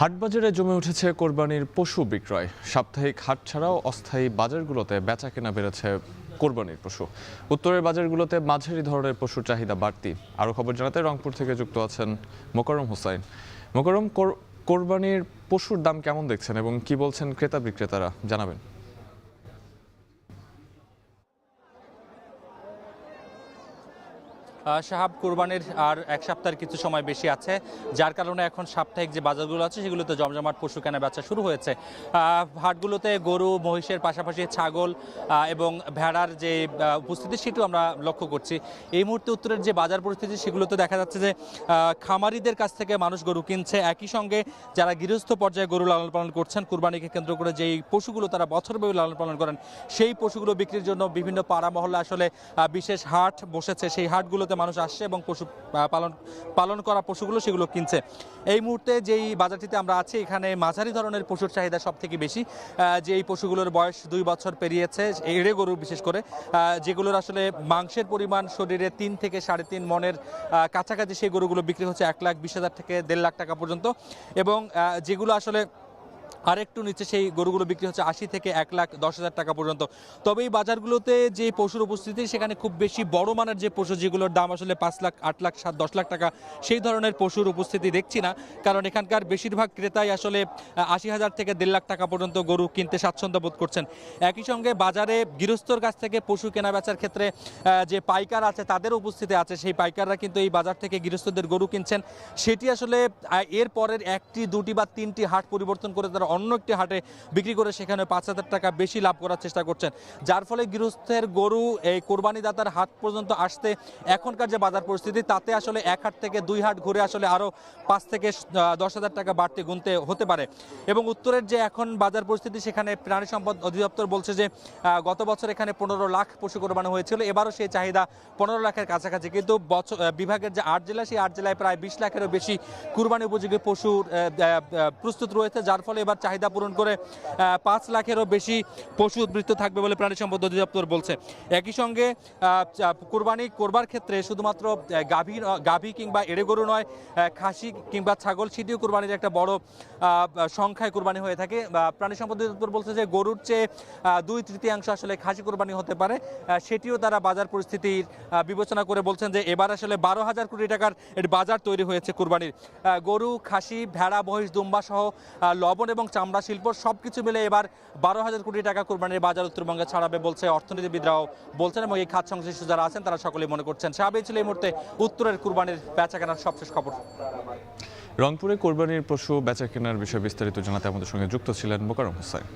হাটবাজারে জমে উঠেছে কোরবানির পশু বিক্রয়। সাপ্তাহিক হাট ছাড়াও অস্থায়ী বাজারগুলোতে বেচা কেনা বেড়েছে কোরবানির পশু। উত্তরের বাজারগুলোতে মাঝারি ধরনের পশুর চাহিদা বাড়তি। আরও খবর জানাতে রংপুর থেকে যুক্ত আছেন মোকাররম হোসাইন। মোকাররম, কোরবানির পশুর দাম কেমন দেখছেন এবং কি বলছেন ক্রেতা বিক্রেতারা, জানাবেন। সাহাব, কোরবানির আর এক সপ্তাহের কিছু সময় বেশি আছে, যার কারণে এখন সাপ্তাহিক যে বাজারগুলো আছে সেগুলোতে জমজমাট পশু কেনা বেচা শুরু হয়েছে। হাটগুলোতে গরু, মহিষের পাশাপাশি ছাগল এবং ভেড়ার যে উপস্থিতি সেটিও আমরা লক্ষ্য করছি। এই মুহূর্তে উত্তরের যে বাজার পরিস্থিতি সেগুলোতে দেখা যাচ্ছে যে খামারিদের কাছ থেকে মানুষ গরু কিনছে, একই সঙ্গে যারা গৃহস্থ পর্যায়ে গরু লালন পালন করছেন কোরবানিকে কেন্দ্র করে যেই পশুগুলো তারা বছরব্যাপী লালন পালন করেন সেই পশুগুলো বিক্রির জন্য বিভিন্ন পাড়া মহল্লা আসলে বিশেষ হাট বসেছে। সেই হাটগুলোতে মানুষ আসছে এবং পশু পালন করা পশুগুলো সেগুলো কিনছে। এই মুহূর্তে যেই বাজারটিতে আমরা আছি এখানে মাঝারি ধরনের পশুর চাহিদা সব থেকে বেশি। যে এই পশুগুলোর বয়স 2 বছর পেরিয়েছে, এড়ে গরু বিশেষ করে, যেগুলোর আসলে মাংসের পরিমাণ শরীরে 3 থেকে 3.5 মনের কাছাকাছি, সেই গরুগুলো বিক্রি হচ্ছে 1,20,000 থেকে 1.5 লাখ টাকা পর্যন্ত। এবং যেগুলো আসলে আরেকটু নিচে সেই গরুগুলো বিক্রি হচ্ছে 80 থেকে 1,10,000 টাকা পর্যন্ত। তবে এই বাজারগুলোতে যে পশুর উপস্থিতি সেখানে খুব বেশি বড় মানের যে পশু যেগুলোর দাম আসলে 5 লাখ, 8 লাখ, 10 লাখ টাকা, সেই ধরনের পশুর উপস্থিতি দেখছি না। কারণ এখানকার বেশিরভাগ ক্রেতাই আসলে 80,000 থেকে 1.5 লাখ টাকা পর্যন্ত গরু কিনতে স্বাচ্ছন্দ্য বোধ করছেন। একই সঙ্গে বাজারে গৃহস্থর কাছ থেকে পশু কেনা বেচার ক্ষেত্রে যে পাইকার আছে তাদের উপস্থিতি আছে, সেই পাইকাররা কিন্তু এই বাজার থেকে গৃহস্থদের গরু কিনছেন। সেটি আসলে এর পরের 1টি, 2টি বা 3টি হাট পরিবর্তন করে তারা অন্য একটি হাটে বিক্রি করে সেখানে 5,000 টাকা বেশি লাভ করার চেষ্টা করছেন, যার ফলে গৃহস্থের গরু এই কোরবানি দাতার হাট পর্যন্ত আসতে এখনকার যে বাজার পরিস্থিতি তাতে আসলে এক হাট থেকে 2 হাট ঘুরে আসলে আরও 5 থেকে 10,000 টাকা বাড়তি গুনতে হতে পারে। এবং উত্তরের যে এখন বাজার পরিস্থিতি সেখানে প্রাণী সম্পদ অধিদপ্তর বলছে যে গত বছর এখানে 15 লাখ পশু কোরবানি হয়েছিল, এবারও সেই চাহিদা 15 লাখের কাছাকাছি। কিন্তু বিভাগের যে 8 জেলা, সেই 8 জেলায় প্রায় 20 লাখেরও বেশি কুরবানি উপযোগী পশু প্রস্তুত রয়েছে, যার ফলে এবার চাহিদা পূরণ করে 5 লাখেরও বেশি পশু উদ্বৃত্ত থাকবে বলে প্রাণী সম্পদ অধিদপ্তর বলছে। একই সঙ্গে কুরবানি করবার ক্ষেত্রে শুধুমাত্র গাভী কিংবা এড়ে গরু নয়, খাসি কিংবা ছাগল সেটিও কুরবানির একটা বড় সংখ্যায় কুরবানি হয়ে থাকে। প্রাণী সম্পদ অধিদপ্তর বলছে যে গরুর চেয়ে 2/3 আসলে খাসি কুরবানি হতে পারে। সেটিও তারা বাজার পরিস্থিতির বিবেচনা করে বলছেন যে এবার আসলে 12,000 কোটি টাকার বাজার তৈরি হয়েছে কুরবানির। গরু, খাসি, ভেড়া, মহিষ, দুম্বা সহ লবণ এবং চামড়া শিল্প সবকিছু মিলে এবার 12,000 কোটি টাকা কোরবানির বাজার উত্তরবঙ্গে ছাড়াবে বলছে অর্থনীতিবিদরাও বলছেন, এবং এই খাত সংশ্লিষ্ট যারা আছেন তারা সকলেই মনে করছেন। সাহাবে ছিল এই মুহূর্তে উত্তরের কুরবানির বেচা কেনার সবশেষ খবর। রংপুরে কোরবানির পশু বেচা কেনার বিষয়ে বিস্তারিত জানাতে আমাদের সঙ্গে যুক্ত ছিলেন মোকাররম হোসাইন।